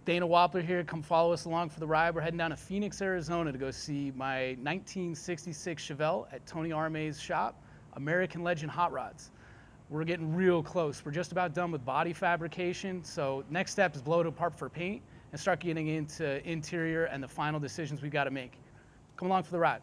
Dana Wappler here. Come follow us along for the ride. We're heading down to Phoenix, Arizona to go see my 1966 Chevelle at Tony Arme's shop, American Legend Hot Rods. We're getting real close. We're just about done with body fabrication. So next step is blow it apart for paint and start getting into interior and the final decisions we've got to make. Come along for the ride.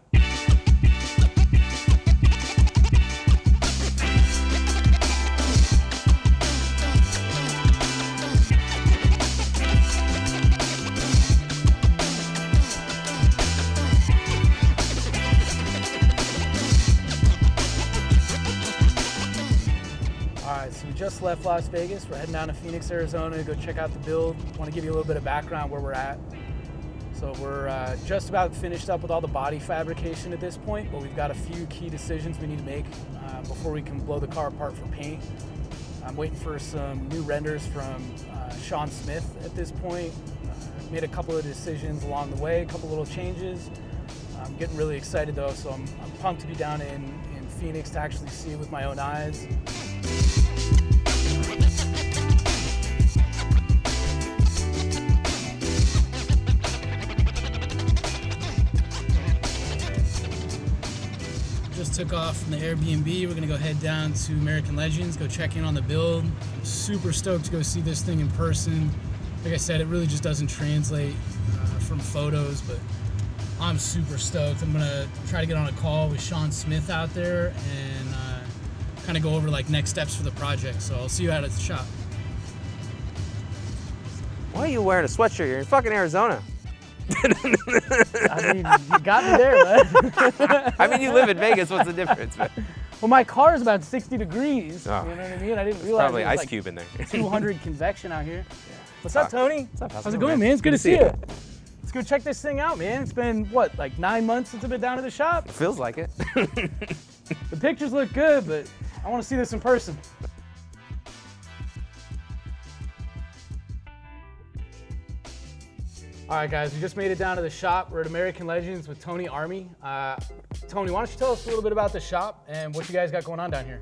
So we just left Las Vegas. We're heading down to Phoenix, Arizona to go check out the build. I want to give you a little bit of background where we're at. So we're just about finished up with all the body fabrication at this point, but we've got a few key decisions we need to make before we can blow the car apart for paint. I'm waiting for some new renders from Sean Smith at this point. Made a couple of decisions along the way, a couple little changes. I'm getting really excited though, so I'm pumped to be down in Phoenix to actually see it with my own eyes. Just took off from the Airbnb. We're gonna go head down to American Legends, go check in on the build. I'm super stoked to go see this thing in person. Like I said, it really just doesn't translate from photos, but I'm super stoked. I'm gonna try to get on a call with Sean Smith out there and kind of go over like next steps for the project. So I'll see you out at the shop. Why are you wearing a sweatshirt? You're in fucking Arizona. I mean, you got me there, man. I mean, you live in Vegas. What's the difference, man? Well, my car is about 60 degrees. Oh. You know what I mean? I didn't realize Probably it was ice like cube in there. 200 convection out here. Yeah. What's up, Tony? What's up? How's it going, man? It's good to see you. Let's go check this thing out, man. It's been, what, like 9 months since I've been down to the shop? It feels like it. The pictures look good, but I want to see this in person. All right, guys, we just made it down to the shop. We're at American Legends with Tony Arme. Tony, why don't you tell us a little bit about the shop and what you guys got going on down here?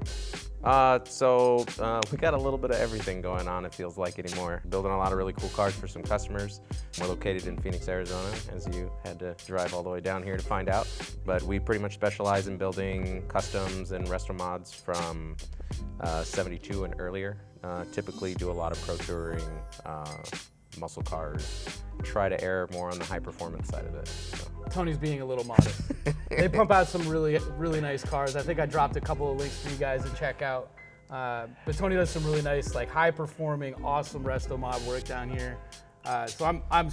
We got a little bit of everything going on, it feels like anymore. Building a lot of really cool cars for some customers. We're located in Phoenix, Arizona, as you had to drive all the way down here to find out. But we pretty much specialize in building customs and resto mods from 72 and earlier. Typically do a lot of pro touring, muscle cars, try to err more on the high performance side of it. So. Tony's being a little modest. They pump out some really nice cars. I think I dropped a couple of links for you guys to check out. But Tony does some really nice, like high performing, awesome resto mod work down here. So I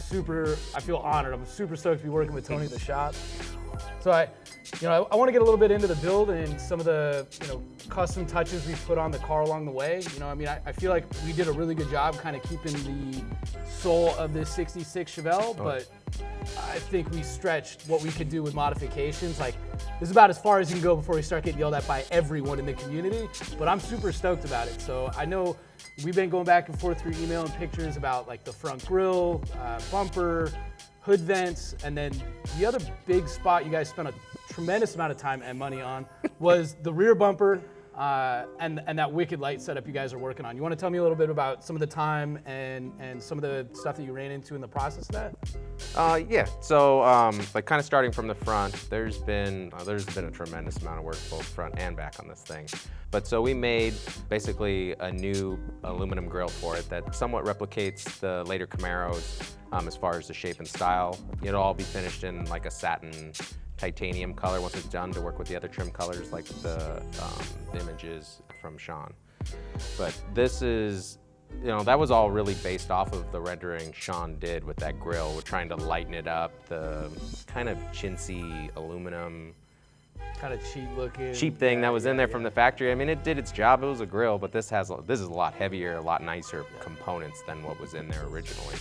feel honored. I'm super stoked to be working with Tony at the shop. So I want to get a little bit into the build and some of the, custom touches we put on the car along the way. I feel like we did a really good job kind of keeping the soul of this 66 Chevelle, but I think we stretched what we could do with modifications. Like, this is about as far as you can go before we start getting yelled at by everyone in the community, but I'm super stoked about it. So I know we've been going back and forth through email and pictures about like the front grille, bumper, hood vents, and then the other big spot you guys spent a tremendous amount of time and money on was the rear bumper and that wicked light setup you guys are working on. You want to tell me a little bit about some of the time and some of the stuff that you ran into in the process of that? Yeah. So, like kind of starting from the front, there's been a tremendous amount of work both front and back on this thing. But so we made basically a new aluminum grille for it that somewhat replicates the later Camaros as far as the shape and style. It'll all be finished in like a satin titanium color once it's done to work with the other trim colors like the images from Sean. But this is, that was all really based off of the rendering Sean did with that grille. We're trying to lighten it up, the kind of chintzy aluminum, kind of cheap thing that was in there from the factory. I mean, it did its job. It was a grill, but this is a lot heavier, a lot nicer components than what was in there originally.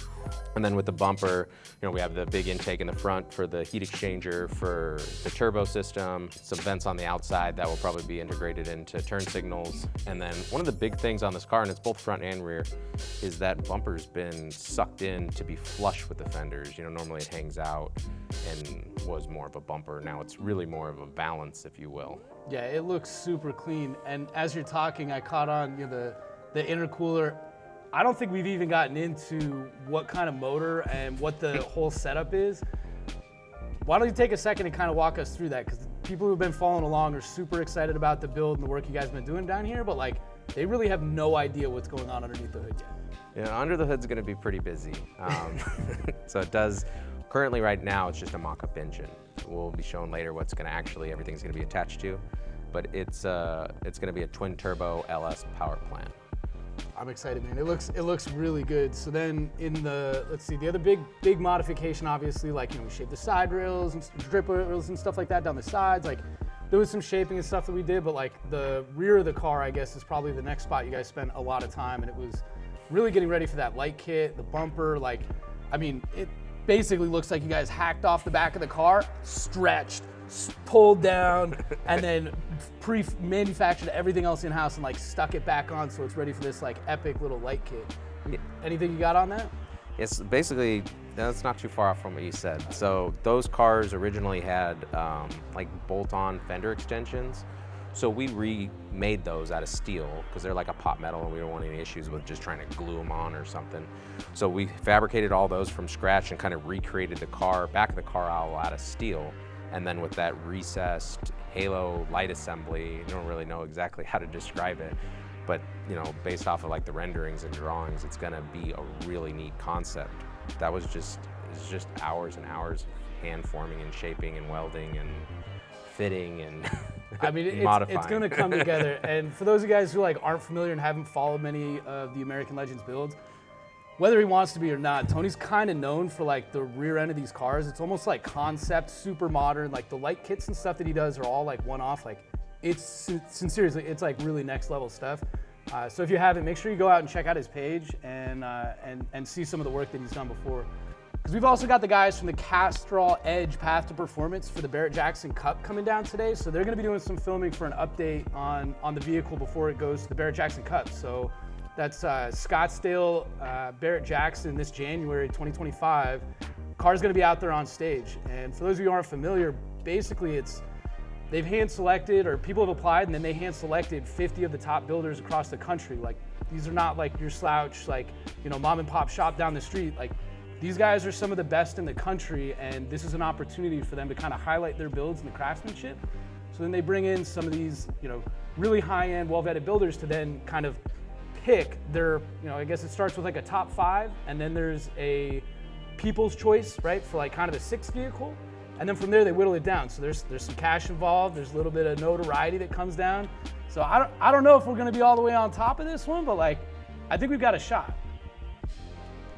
And then with the bumper, we have the big intake in the front for the heat exchanger for the turbo system, some vents on the outside that will probably be integrated into turn signals. And then one of the big things on this car, and it's both front and rear, is that bumper's been sucked in to be flush with the fenders. Normally it hangs out and was more of a bumper. Now it's really more of a balance, if you will. Yeah, it looks super clean. And as you're talking, I caught on the intercooler I don't think we've even gotten into what kind of motor and what the whole setup is. Why don't you take a second and kind of walk us through that? Because people who've been following along are super excited about the build and the work you guys have been doing down here, but like they really have no idea what's going on underneath the hood yet. Yeah, under the hood's going to be pretty busy. So it does, currently right now, it's just a mock-up engine. We'll be showing later what's going to actually, everything's going to be attached to, but it's going to be a twin turbo LS power plant. I'm excited, man. It looks really good. So then in the, let's see, the other big modification, obviously, like, you know, we shaped the side rails and drip rails and stuff like that down the sides. Like, there was some shaping and stuff that we did, but like the rear of the car, I guess, is probably the next spot you guys spent a lot of time, and it was really getting ready for that light kit, the bumper. Like, I mean, it basically looks like you guys hacked off the back of the car, stretched, pulled down, and then pre-manufactured everything else in-house and like stuck it back on so it's ready for this like epic little light kit. Anything you got on that? Yes, basically, that's not too far off from what you said. So those cars originally had like bolt-on fender extensions. So we remade those out of steel because they're like a pot metal and we don't want any issues with just trying to glue them on or something. So we fabricated all those from scratch and kind of recreated the car, back of the car out of steel. And then with that recessed halo light assembly, I don't really know exactly how to describe it, but you know, based off of like the renderings and drawings, it's gonna be a really neat concept. That was just hours and hours of hand forming and shaping and welding and fitting and I mean, modifying. It's gonna come together. And for those of you guys who like aren't familiar and haven't followed many of the American Legends builds, whether he wants to be or not, Tony's kind of known for like the rear end of these cars. It's almost like concept, super modern. Like the light kits and stuff that he does are all like one-off. Like it's seriously, it's like really next level stuff. So if you haven't, make sure you go out and check out his page and see some of the work that he's done before. Because we've also got the guys from the Castrol Edge Path to Performance for the Barrett-Jackson Cup coming down today. So they're going to be doing some filming for an update on the vehicle before it goes to the Barrett-Jackson Cup. So that's Scottsdale, Barrett-Jackson this January 2025. Car's going to be out there on stage. And for those of you who aren't familiar, basically they've hand selected, or people have applied, and then they hand selected 50 of the top builders across the country. Like, these are not like your slouch, like, you know, mom and pop shop down the street. Like, these guys are some of the best in the country, and this is an opportunity for them to kind of highlight their builds and the craftsmanship. So then they bring in some of these, you know, really high-end, well-vetted builders to then kind of pick their, you know, I guess it starts with like a top 5, and then there's a people's choice, right, for like kind of the 6th vehicle. And then from there, they whittle it down. So there's some cash involved. There's a little bit of notoriety that comes down. So I don't know if we're going to be all the way on top of this one, but like, I think we've got a shot.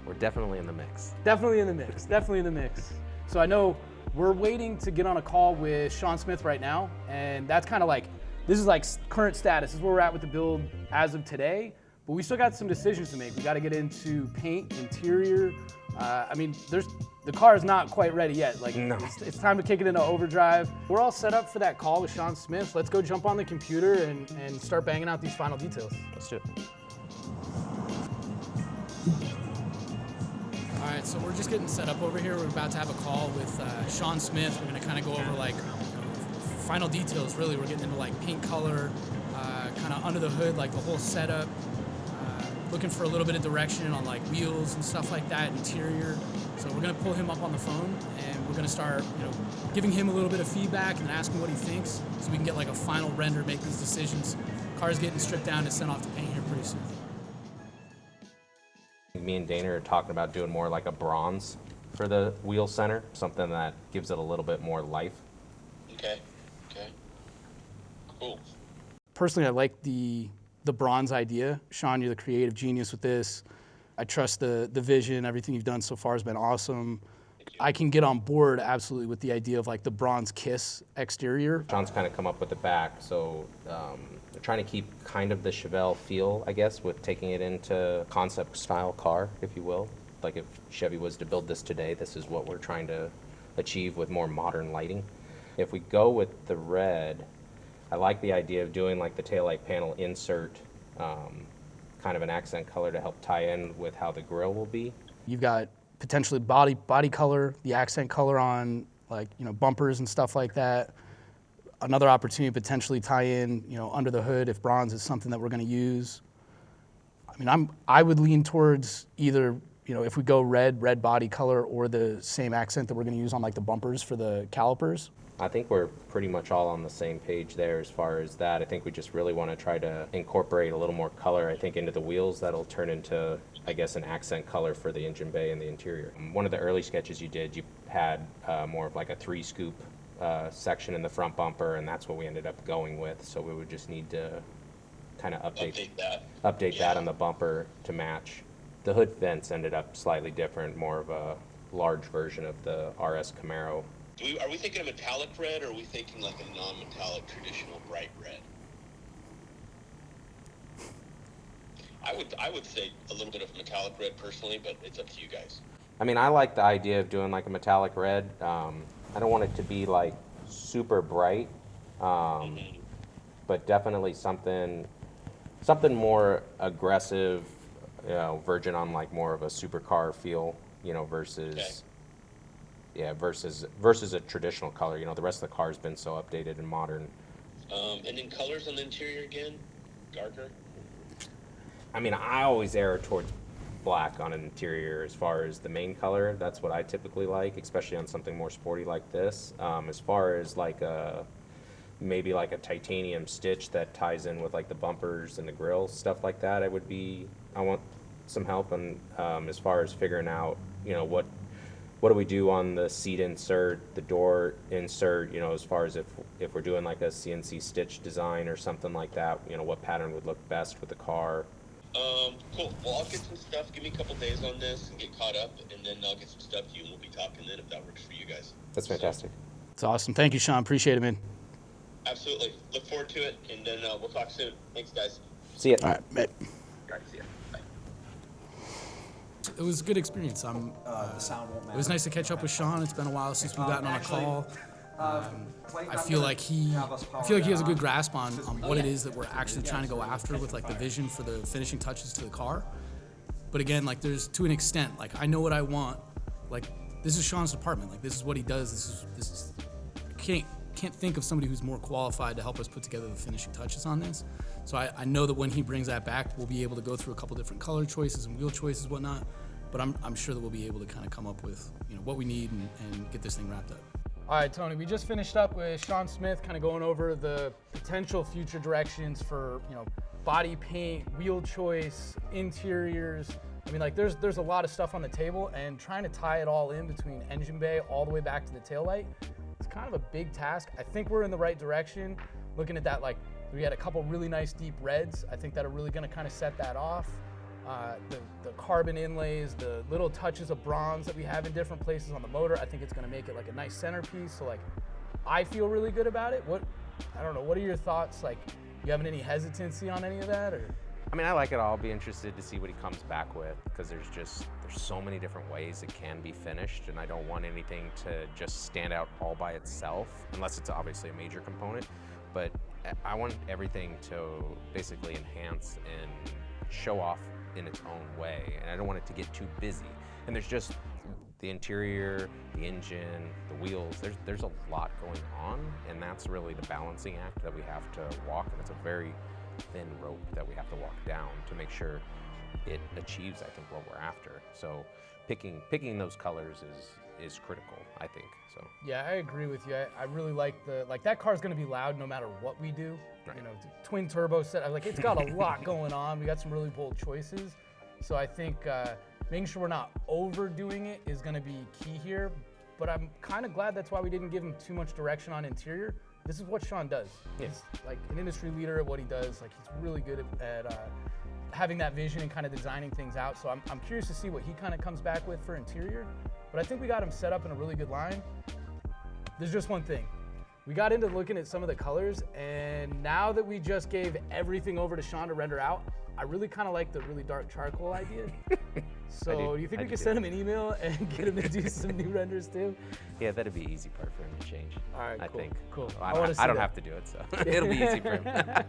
We're definitely in the mix. Definitely in the mix. Definitely in the mix. So I know we're waiting to get on a call with Sean Smith right now, and that's kind of like, this is like current status. This is where we're at with the build as of today. But we still got some decisions to make. We got to get into paint, interior. I mean, the car is not quite ready yet. Like, no. It's time to kick it into overdrive. We're all set up for that call with Sean Smith. Let's go jump on the computer and start banging out these final details. Let's do it. All right, so we're just getting set up over here. We're about to have a call with Sean Smith. We're going to kind of go over like final details. Really, we're getting into like paint color, kind of under the hood, like the whole setup. Looking for a little bit of direction on like wheels and stuff like that, interior. So we're gonna pull him up on the phone and we're gonna start, you know, giving him a little bit of feedback and asking what he thinks so we can get like a final render, make these decisions. Car's getting stripped down and sent off to paint here pretty soon. Me and Dana are talking about doing more like a bronze for the wheel center, something that gives it a little bit more life. Okay, cool. Personally, I like the bronze idea. Sean, you're the creative genius with this. I trust the vision. Everything you've done so far has been awesome. I can get on board absolutely with the idea of like the bronze kiss exterior. Sean's kind of come up with the back, so they're trying to keep kind of the Chevelle feel, I guess, with taking it into concept style car, if you will. Like if Chevy was to build this today, this is what we're trying to achieve with more modern lighting. If we go with the red, I like the idea of doing like the taillight panel insert, kind of an accent color to help tie in with how the grille will be. You've got potentially body color, the accent color on like, you know, bumpers and stuff like that. Another opportunity to potentially tie in, you know, under the hood if bronze is something that we're going to use. I mean, I would lean towards either, if we go red body color, or the same accent that we're going to use on like the bumpers for the calipers. I think we're pretty much all on the same page there as far as that. I think we just really want to try to incorporate a little more color, I think, into the wheels. That'll turn into, I guess, an accent color for the engine bay and the interior. One of the early sketches you did, you had more of like a 3-scoop section in the front bumper, and that's what we ended up going with. So we would just need to kind of update that on the bumper to match. The hood vents ended up slightly different, more of a large version of the RS Camaro. Are we thinking a metallic red, or are we thinking like a non-metallic traditional bright red? I would say a little bit of metallic red personally, but it's up to you guys. I mean, I like the idea of doing like a metallic red. I don't want it to be like super bright, but definitely something more aggressive, verging on like more of a supercar feel, versus. Okay. Yeah, versus a traditional color. The rest of the car's been so updated and modern. And then colors on the interior again, darker? I mean, I always err towards black on an interior as far as the main color. That's what I typically like, especially on something more sporty like this. As far as like maybe like a titanium stitch that ties in with like the bumpers and the grills, stuff like that, I want some help on as far as figuring out, what do we do on the seat insert, the door insert, as far as if we're doing like a CNC stitch design or something like that, what pattern would look best with the car. Cool. Well, I'll get some stuff. Give me a couple days on this and get caught up, and then I'll get some stuff to you, and we'll be talking then if that works for you guys. That's fantastic. It's awesome. Thank you, Sean. Appreciate it, man. Absolutely. Look forward to it, and then we'll talk soon. Thanks, guys. See ya. All right, mate. All right, see ya. Bye. It was a good experience. It was nice to catch up with Sean. It's been a while since we've gotten on a call. I feel like he has a good grasp on what it is that we're actually trying to go after with like the vision for the finishing touches to the car. But again, like there's to an extent, like I know what I want. Like this is Sean's department. Like this is what he does. This is can't think of somebody who's more qualified to help us put together the finishing touches on this. So I know that when he brings that back, we'll be able to go through a couple different color choices and wheel choices, whatnot. But I'm sure that we'll be able to kind of come up with what we need and get this thing wrapped up. All right, Tony, we just finished up with Sean Smith, kind of going over the potential future directions for body paint, wheel choice, interiors. I mean, like there's a lot of stuff on the table, and trying to tie it all in between engine bay all the way back to the taillight, it's kind of a big task. I think we're in the right direction. Looking at that, like we had a couple really nice deep reds. I think that are really going to kind of set that off. The carbon inlays, the little touches of bronze that we have in different places on the motor, I think it's going to make it like a nice centerpiece. So like, I feel really good about it. I don't know. What are your thoughts? Like, you having any hesitancy on any of that, or? I mean, I like it all. I'll be interested to see what he comes back with, because there's so many different ways it can be finished, and I don't want anything to just stand out all by itself, unless it's obviously a major component. But I want everything to basically enhance and show off in its own way, and I don't want it to get too busy. And there's just the interior, the engine, the wheels, there's a lot going on, and that's really the balancing act that we have to walk, and it's a very thin rope that we have to walk down to make sure it achieves, I think, what we're after. So picking those colors is critical, I think. So yeah, I agree with you. I really like that car's going to be loud no matter what we do. Right. Twin turbo set. Like it's got a lot going on. We got some really bold choices. So I think making sure we're not overdoing it is going to be key here. But I'm kind of glad that's why we didn't give him too much direction on interior. This is what Sean does. Yeah. He's like an industry leader at what he does. Like he's really good at having that vision and kind of designing things out. So I'm curious to see what he kind of comes back with for interior. But I think we got him set up in a really good line. There's just one thing. We got into looking at some of the colors, and now that we just gave everything over to Sean to render out, I really kind of like the really dark charcoal idea. So do you think we could send him an email and get him to do some new renders too? Yeah, that'd be easy part for him to change. All right, I cool. think. Cool. Well, I don't have to do it, so it'll be easy for him.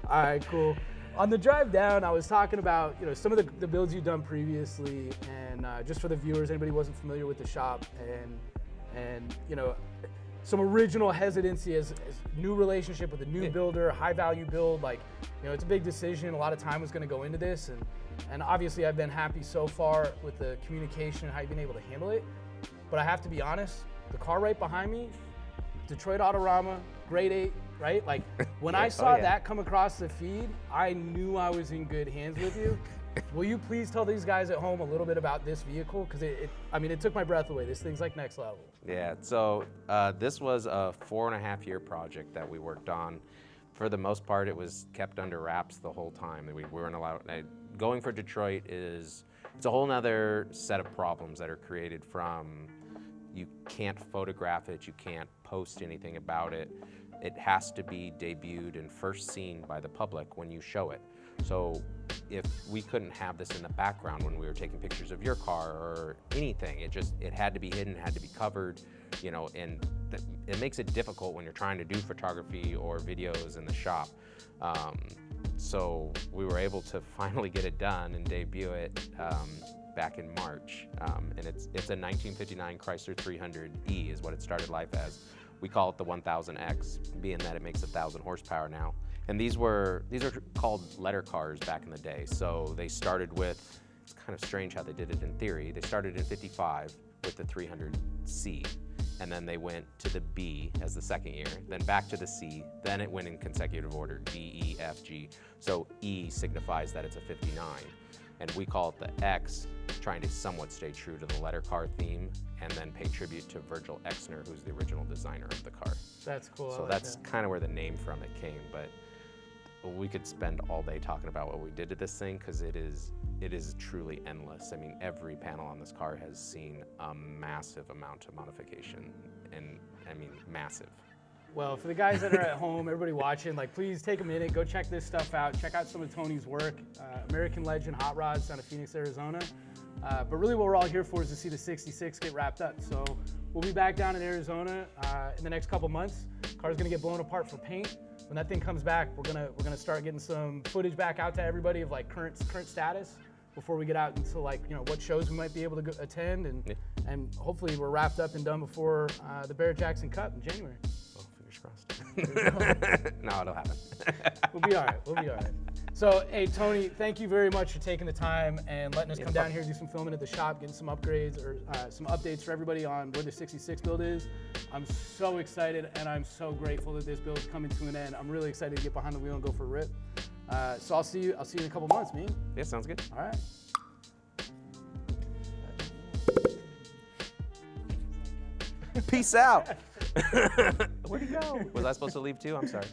All right, cool. On the drive down, I was talking about some of the builds you've done previously, and just for the viewers, anybody who wasn't familiar with the shop, and some original hesitancy as new relationship with a new builder, high value build. Like, you know, it's a big decision. A lot of time was going to go into this, and obviously I've been happy so far with the communication and how you've been able to handle it. But I have to be honest, the car right behind me, Detroit Autorama, grade 8, right? Like when I saw that come across the feed, I knew I was in good hands with you. Will you please tell these guys at home a little bit about this vehicle? Because I mean, it took my breath away. This thing's like next level. Yeah, so this was a 4.5-year project that we worked on. For the most part, it was kept under wraps the whole time. We weren't allowed. Going for Detroit it's a whole nother set of problems that are created from, you can't photograph it, you can't post anything about it. It has to be debuted and first seen by the public when you show it. So if we couldn't have this in the background when we were taking pictures of your car or anything, it had to be hidden, had to be covered, you know, and it makes it difficult when you're trying to do photography or videos in the shop. So we were able to finally get it done and debut it back in March. And it's a 1959 Chrysler 300E is what it started life as. We call it the 1000X, being that it makes 1,000 horsepower now. And these are called letter cars back in the day. So they started with, it's kind of strange how they did it in theory. They started in 55 with the 300C, and then they went to the B as the second year, then back to the C, then it went in consecutive order, D, E, F, G. So E signifies that it's a 59. And we call it the X, trying to somewhat stay true to the letter car theme, and then pay tribute to Virgil Exner, who's the original designer of the car. That's cool. So that's kind of where the name from it came, but we could spend all day talking about what we did to this thing, because it is truly endless. I mean, every panel on this car has seen a massive amount of modification, and I mean, massive. Well, for the guys that are at home, everybody watching, like, please take a minute, go check this stuff out. Check out some of Tony's work. American Legend Hot Rods down in Phoenix, Arizona. But really what we're all here for is to see the 66 get wrapped up. So we'll be back down in Arizona in the next couple months. Car's gonna get blown apart for paint. When that thing comes back, we're gonna start getting some footage back out to everybody of like current status before we get out into, like, you know, what shows we might be able to attend, and hopefully we're wrapped up and done before the Barrett-Jackson Cup in January. Well, fingers crossed. No, it'll happen. We'll be all right. We'll be all right. So, hey, Tony, thank you very much for taking the time and letting us come down here, do some filming at the shop, getting some upgrades or some updates for everybody on where the 66 build is. I'm so excited, and I'm so grateful that this build is coming to an end. I'm really excited to get behind the wheel and go for a rip. So I'll see you in a couple months, man. Yeah, sounds good. All right. Peace out. Where'd he go? Was I supposed to leave too? I'm sorry.